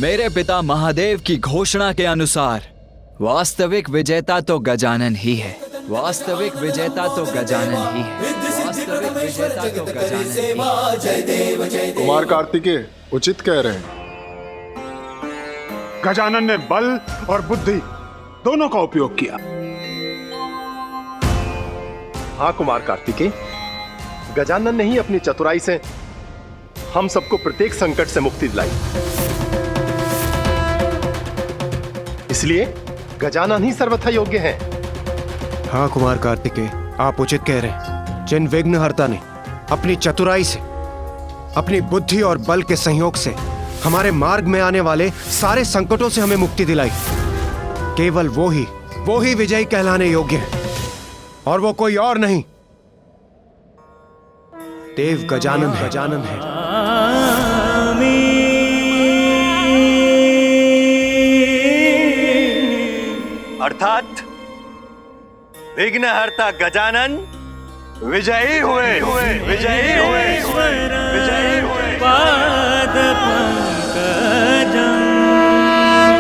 मेरे पिता महादेव की घोषणा के अनुसार वास्तविक विजेता तो गजानन ही है। वास्तविक विजेता तो गजानन ही है। वास्तविक विजेता तो गजानन ही है। कुमार कार्तिकेय उचित कह रहे हैं। गजानन ने बल और बुद्धि दोनों का उपयोग किया। हाँ कुमार कार्तिकेय, गजानन ने ही अपनी चतुराई से हम सबको प्रत्येक संकट से मुक्ति दिलाई। इसलिए गजानन ही सर्वथा योग्य हैं। हाँ कुमार कार्तिकेय, आप उचित कह रहे हैं। जिन विघ्नहर्ता ने अपनी चतुराई से, अपनी बुद्धि और बल के संयोग से हमारे मार्ग में आने वाले सारे संकटों से हमें मुक्ति दिलाई, केवल वो ही विजयी कहलाने योग्य है, और वो कोई और नहीं, देव गजानन है। अर्थात विघ्नहर्ता गजानन विजयी हुए।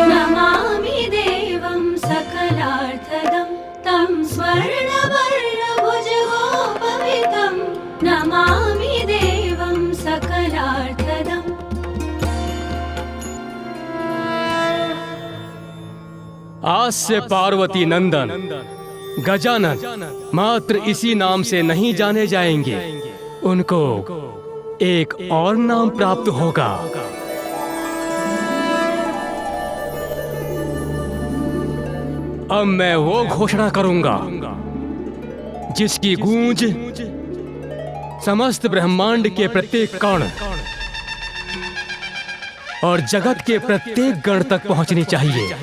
नमामि देवं सकलार्थदं तं स्वर्णवर्णभुजगोपवितं। नमामि देवं सकलार्थदम्। आज से पार्वती नंदन गजानन मात्र इसी नाम से नहीं जाने जाएंगे, उनको एक और नाम प्राप्त होगा। अब मैं वो घोषणा करूंगा जिसकी गूंज समस्त ब्रह्मांड के प्रत्येक कण और जगत के प्रत्येक गण तक पहुंचनी चाहिए।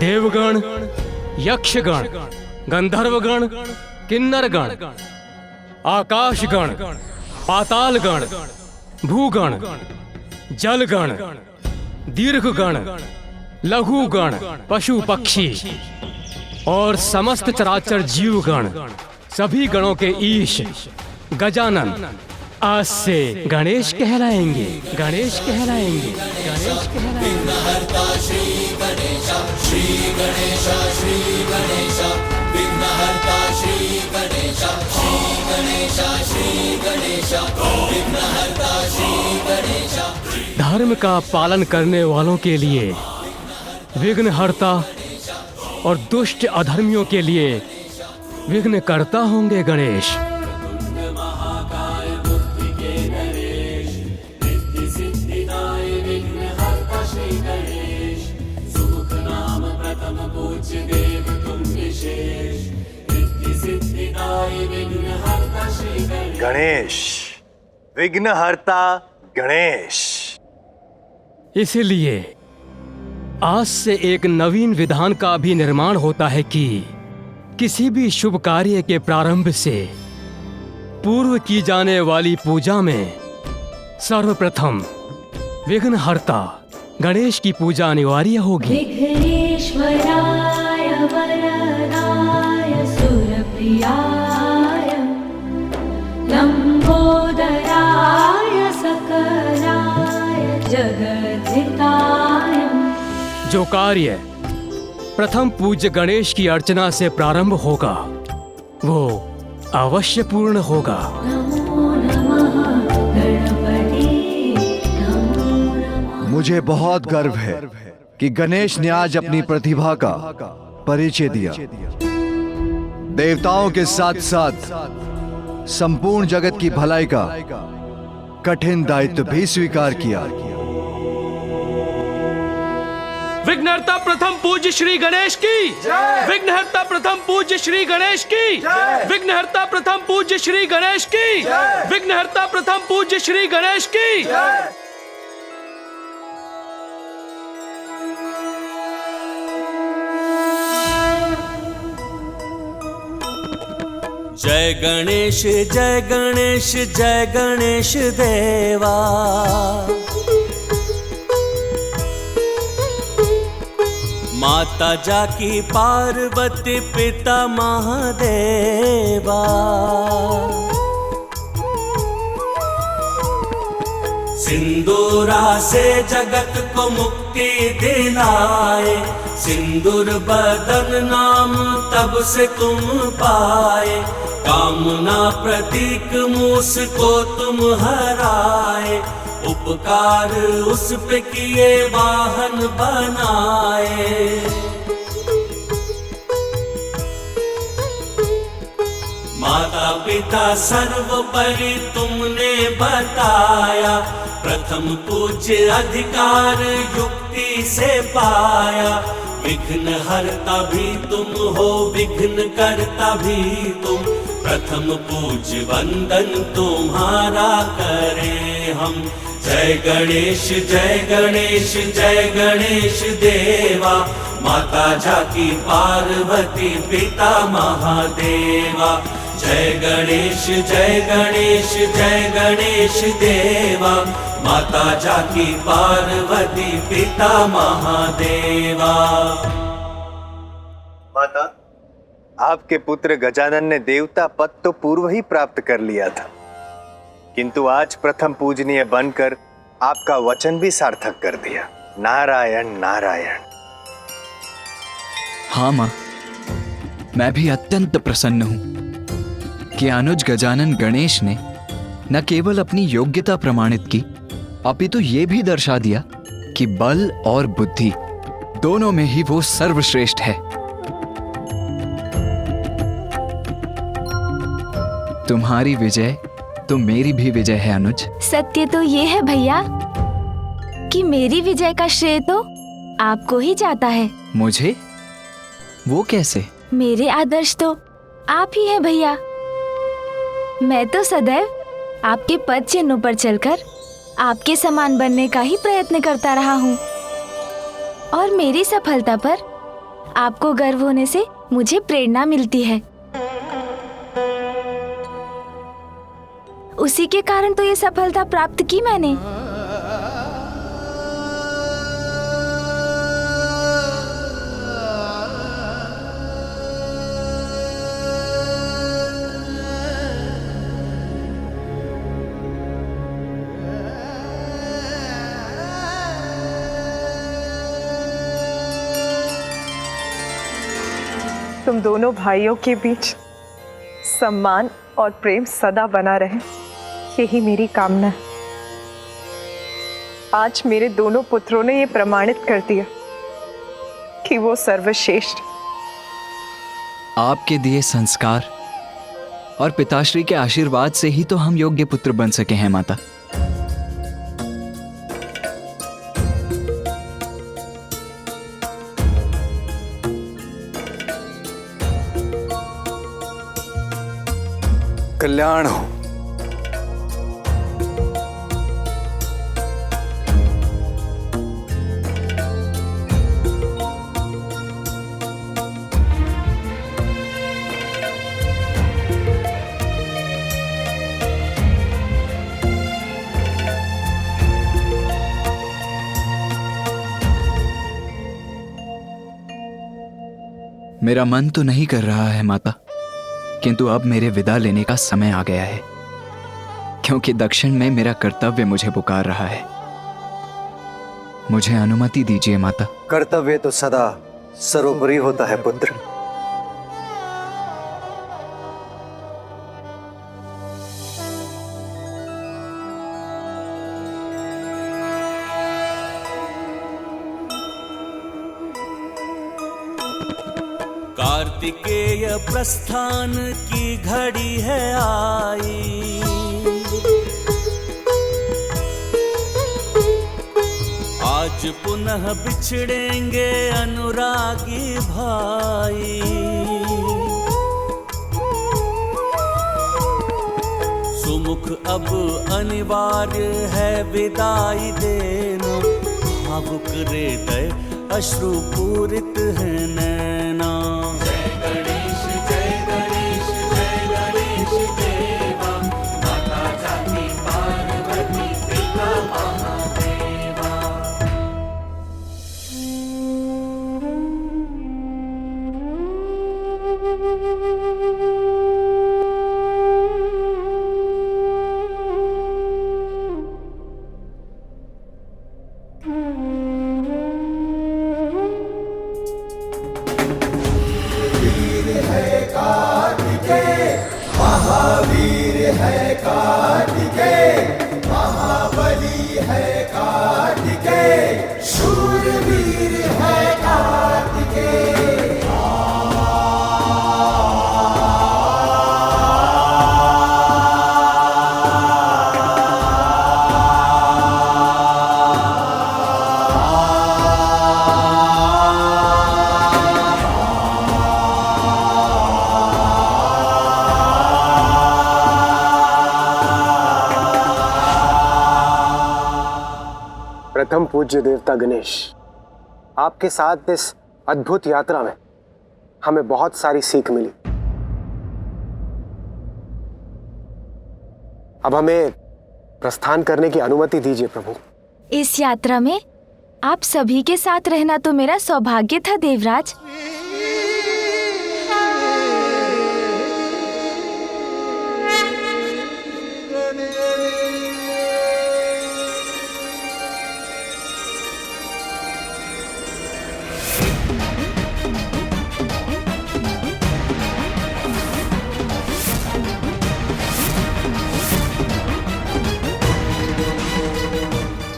देवगण, यक्षगण, गंधर्वगण, किन्नरगण, आकाशगण, पातालगण, भूगण, जलगण, दीर्घगण, लघुगण, पशु पक्षी और समस्त चराचर जीवगण, सभी गणों के ईश गजानन आज से गणेश कहलाएंगे। गणेश कहलाएंगे। गणेश कहलाएंगे। श्री गणेश, श्री गणेश, श्री गणेश, विघ्नहर्ता श्री गणेश, श्री गणेश, श्री गणेश, विघ्नहर्ता श्री गणेश। धर्म का पालन करने वालों के लिए विघ्नहर्ता और दुष्ट अधर्मियों के लिए विघ्नकर्ता होंगे गणेश। गणेश, विघ्नहर्ता गणेश। इसलिए आज से एक नवीन विधान का भी निर्माण होता है कि किसी भी शुभ कार्य के प्रारंभ से पूर्व की जाने वाली पूजा में सर्वप्रथम विघ्नहर्ता गणेश की पूजा अनिवार्य होगी। विघ्नेश्वराय वरदाय सुरप्रियाय लंबोदराय सकलाय जगद्धिताय। जो कार्य प्रथम पूज्य गणेश की अर्चना से प्रारंभ होगा वो अवश्य पूर्ण होगा। नमो नमः गणपति, नमो नमः। मुझे बहुत गर्व है कि गणेश ने आज अपनी प्रतिभा का परिचय दिया। देवताओं के साथ साथ संपूर्ण जगत की भलाई का कठिन दायित्व भी स्वीकार किया। विघ्नहर्ता प्रथम पूज्य श्री गणेश की, विघ्नहर्ता प्रथम पूज्य श्री गणेश की, विघ्नहर्ता प्रथम पूज्य श्री गणेश की, विघ्नहर्ता प्रथम पूज्य श्री गणेश की। जय गणेश, जय गणेश, जय गणेश देवा। माता जाकी पार्वती पिता महादेवा। सिंदूरा से जगत को मुक्ति दिलाए, सिंदूर बदन नाम तब से तुम पाए। कामना प्रतीक मूस को तुम हराए, उपकार उस पे किए वाहन बनाए। माता पिता सर्वोपरि तुमने बताया, प्रथम पूज्य अधिकार युक्ति से पाया। विघ्न हरता भी तुम हो, विघ्न करता भी तुम, प्रथम पूज्य वंदन तुम्हारा करें हम। जय गणेश जय गणेश जय गणेश देवा, माता जाकी पार्वती पिता महादेवा। जय गणेश जय गणेश जय गणेश देवा, माता जाकी पार्वती पिता महादेवा। माता, आपके पुत्र गजानन ने देवता पद तो पूर्व ही प्राप्त कर लिया था, किंतु आज प्रथम पूजनीय बनकर आपका वचन भी सार्थक कर दिया। नारायण नारायण। हाँ माँ, मैं भी अत्यंत प्रसन्न हूं कि अनुज गजानन गणेश ने न केवल अपनी योग्यता प्रमाणित की, अपितु ये भी दर्शा दिया कि बल और बुद्धि दोनों में ही वो सर्वश्रेष्ठ है। तुम्हारी विजय तो मेरी भी विजय है अनुज। सत्य तो ये है भैया कि मेरी विजय का श्रेय तो आपको ही जाता है। मुझे? वो कैसे? मेरे आदर्श तो आप ही हैं भैया। मैं तो सदैव आपके पद चिन्हों पर चलकर आपके समान बनने का ही प्रयत्न करता रहा हूँ, और मेरी सफलता पर आपको गर्व होने से मुझे प्रेरणा मिलती है। उसी के कारण तो ये सफलता प्राप्त की मैंने। तुम दोनों भाइयों के बीच सम्मान और प्रेम सदा बना रहे, यही मेरी कामना है। आज मेरे दोनों पुत्रों ने ये प्रमाणित कर दिया कि वो सर्वश्रेष्ठ। आपके दिए संस्कार और पिताश्री के आशीर्वाद से ही तो हम योग्य पुत्र बन सके हैं माता। कल्याण हो। मेरा मन तो नहीं कर रहा है माता, किंतु अब मेरे विदा लेने का समय आ गया है, क्योंकि दक्षिण में मेरा कर्तव्य मुझे पुकार रहा है। मुझे अनुमति दीजिए माता। कर्तव्य तो सदा सर्वोपरि होता है पुत्र। कार्तिकेय प्रस्थान की घड़ी है आई, आज पुनः बिछड़ेंगे अनुरागी भाई। सुमुख अब अनिवार्य है विदाई देना, भावुक हृदय अश्रु पूरित है नैना। जय गणेश जय गणेश जय गणेश देवा, माता जाकी पार्वती पिता महादेवा। प्रथम पूज्य देवता गणेश, आपके साथ इस अद्भुत यात्रा में हमें बहुत सारी सीख मिली। अब हमें प्रस्थान करने की अनुमति दीजिए प्रभु। इस यात्रा में आप सभी के साथ रहना तो मेरा सौभाग्य था देवराज।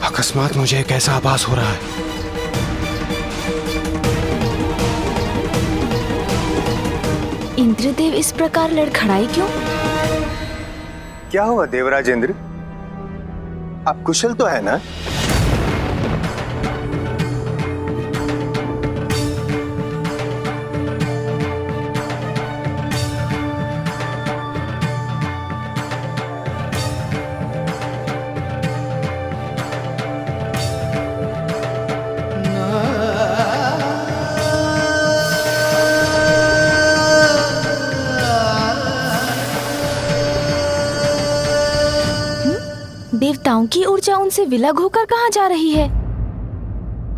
अकस्मात मुझे एक ऐसा आभास हो रहा है। इंद्रदेव इस प्रकार लड़खड़ाए क्यों? क्या हुआ देवराज इंद्र? आप कुशल तो है ना? देवताओं की ऊर्जा उनसे विलग होकर कहाँ जा रही है?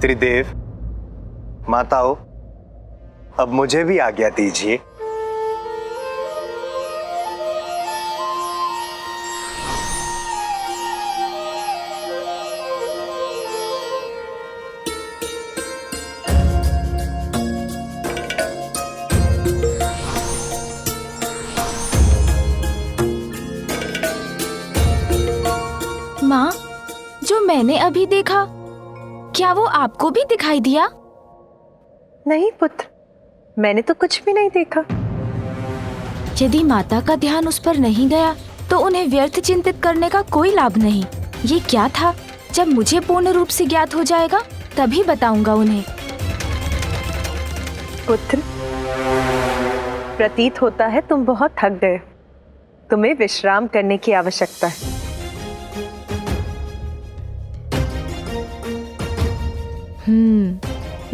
त्रिदेव, माताओं, अब मुझे भी आज्ञा दीजिए। माँ, जो मैंने अभी देखा, क्या वो आपको भी दिखाई दिया? नहीं पुत्र, मैंने तो कुछ भी नहीं देखा। यदि माता का ध्यान उस पर नहीं गया तो उन्हें व्यर्थ चिंतित करने का कोई लाभ नहीं। ये क्या था? जब मुझे पूर्ण रूप से ज्ञात हो जाएगा तभी बताऊंगा उन्हें। पुत्र, प्रतीत होता है तुम बहुत थक गए। तुम्हें विश्राम करने की आवश्यकता है।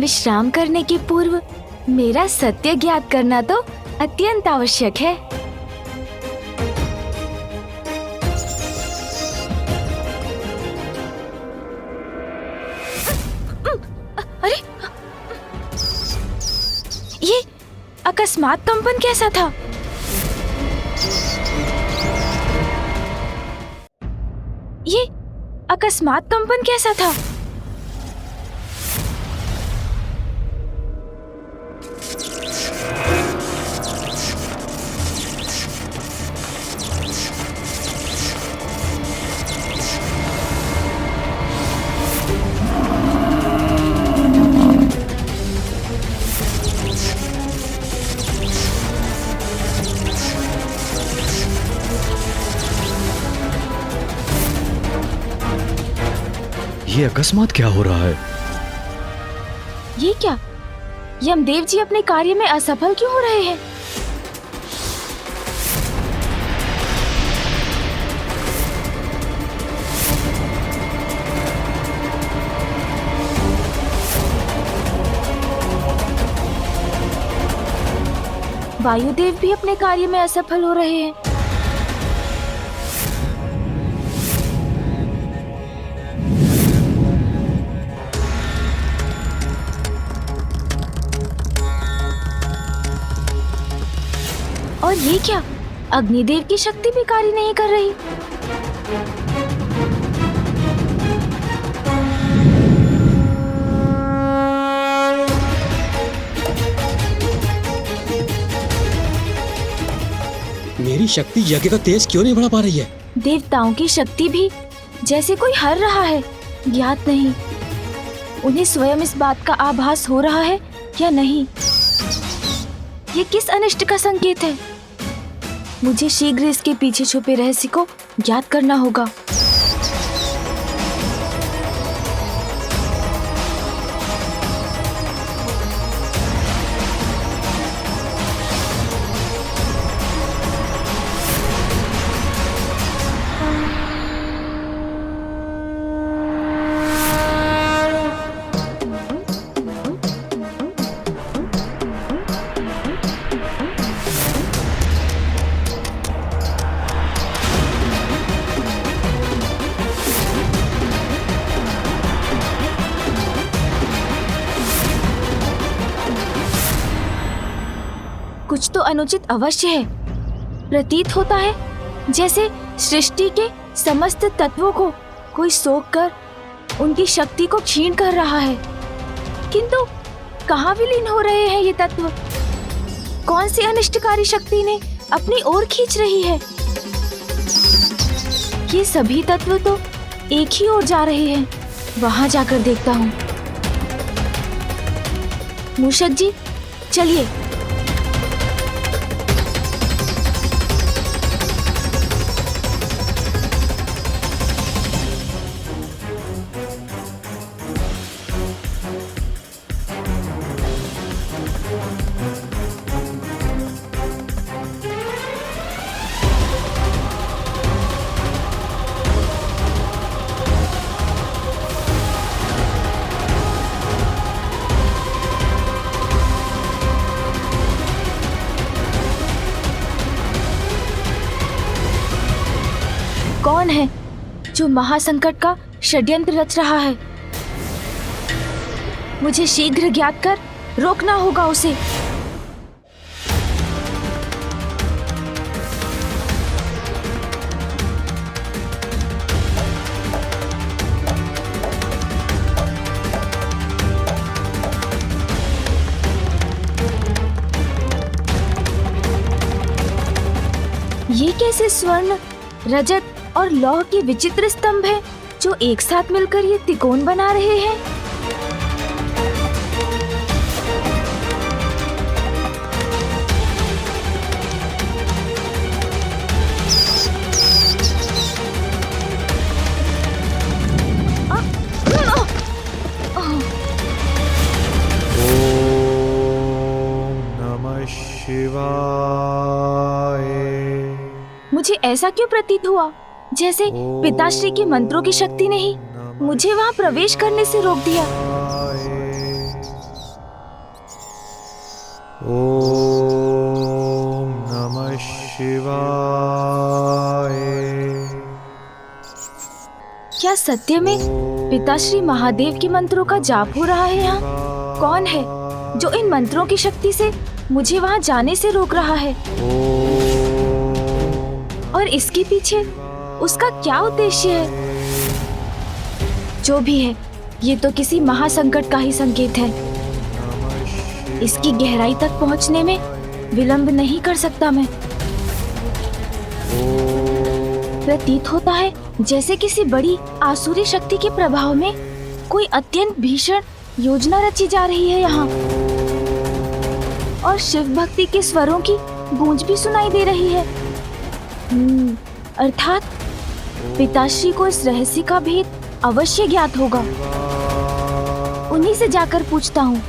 विश्राम करने के पूर्व मेरा सत्य ज्ञात करना तो अत्यंत आवश्यक है। अरे, ये अकस्मात कंपन कैसा था? ये अकस्मात कंपन कैसा था? ये अकस्मात क्या हो रहा है? ये क्या? यमदेव जी अपने कार्य में असफल क्यों हो रहे हैं? वायुदेव भी अपने कार्य में असफल हो रहे हैं। और ये क्या? अग्निदेव की शक्ति भी कार्य नहीं कर रही। मेरी शक्ति यज्ञ का तेज क्यों नहीं बढ़ा पा रही है? देवताओं की शक्ति भी जैसे कोई हर रहा है, ज्ञात नहीं उन्हें स्वयं इस बात का आभास हो रहा है या नहीं। ये किस अनिष्ट का संकेत है? मुझे शीघ्र इसके पीछे छुपे रहस्य को ज्ञात करना होगा। कुछ तो अनुचित अवश्य है। प्रतीत होता है जैसे सृष्टि के समस्त तत्वों को कोई सोख कर उनकी शक्ति को क्षीण कर रहा है। किंतु कहाँ विलीन हो रहे हैं ये तत्व? कौन सी अनिष्टकारी शक्ति ने अपनी ओर खींच रही है? ये सभी तत्व तो एक ही ओर जा रहे हैं। वहां जाकर देखता हूँ। मूषक जी, चलिए। कौन है जो महासंकट का षड्यंत्र रच रहा है? मुझे शीघ्र ज्ञात कर रोकना होगा उसे। ये कैसे स्वर्ण, रजत और लौह के विचित्र स्तंभ हैं जो एक साथ मिलकर ये त्रिकोण बना रहे हैं? नमः शिवाय। मुझे ऐसा क्यों प्रतीत हुआ जैसे पिताश्री के मंत्रों की शक्ति ने ही मुझे वहां प्रवेश करने से रोक दिया? ओम नमः शिवाय। क्या सत्य में पिताश्री महादेव के मंत्रों का जाप हो रहा है यहाँ? कौन है जो इन मंत्रों की शक्ति से मुझे वहां जाने से रोक रहा है? और इसके पीछे उसका क्या उद्देश्य है? जो भी है, ये तो किसी महासंकट का ही संकेत है। इसकी गहराई तक पहुंचने में विलंब नहीं कर सकता मैं। प्रतीत होता है जैसे किसी बड़ी आसुरी शक्ति के प्रभाव में कोई अत्यंत भीषण योजना रची जा रही है यहाँ। और शिव भक्ति के स्वरों की गूंज भी सुनाई दे रही है। अर्थात पिताश्री को इस रहस्य का भेद अवश्य ज्ञात होगा। उन्हीं से जाकर पूछता हूँ।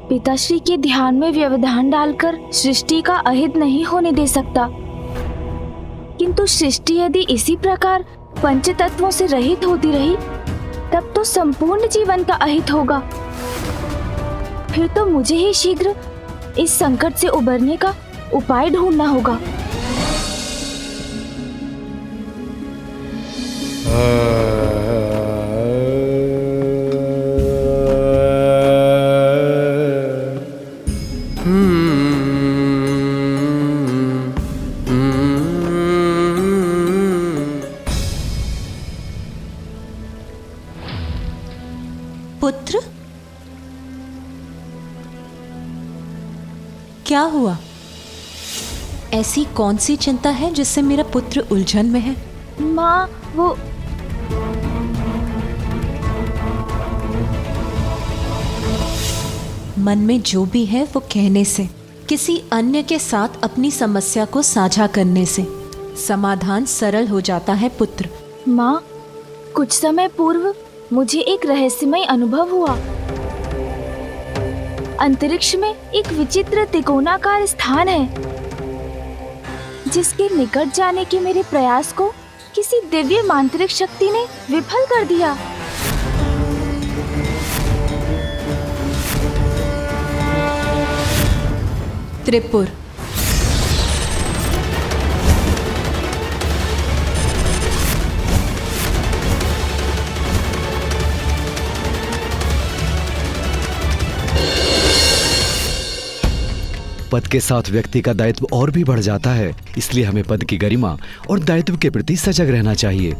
पिताश्री के ध्यान में व्यवधान डालकर सृष्टि का अहित नहीं होने दे सकता। किंतु सृष्टि यदि इसी प्रकार पंच तत्वों से रहित होती रही, तब तो संपूर्ण जीवन का अहित होगा। फिर तो मुझे ही शीघ्र इस संकट से उबरने का उपाय ढूंढना होगा। क्या हुआ? ऐसी कौन सी चिंता है जिससे मेरा पुत्र उलझन में है? माँ, वो मन में जो भी है वो कहने से, किसी अन्य के साथ अपनी समस्या को साझा करने से समाधान सरल हो जाता है पुत्र। माँ, कुछ समय पूर्व मुझे एक रहस्यमय अनुभव हुआ। अंतरिक्ष में एक विचित्र त्रिकोणाकार स्थान है, जिसके निकट जाने के मेरे प्रयास को किसी दिव्य मांत्रिक शक्ति ने विफल कर दिया। त्रिपुर। पद के साथ व्यक्ति का दायित्व और भी बढ़ जाता है, इसलिए हमें पद की गरिमा और दायित्व के प्रति सजग रहना चाहिए।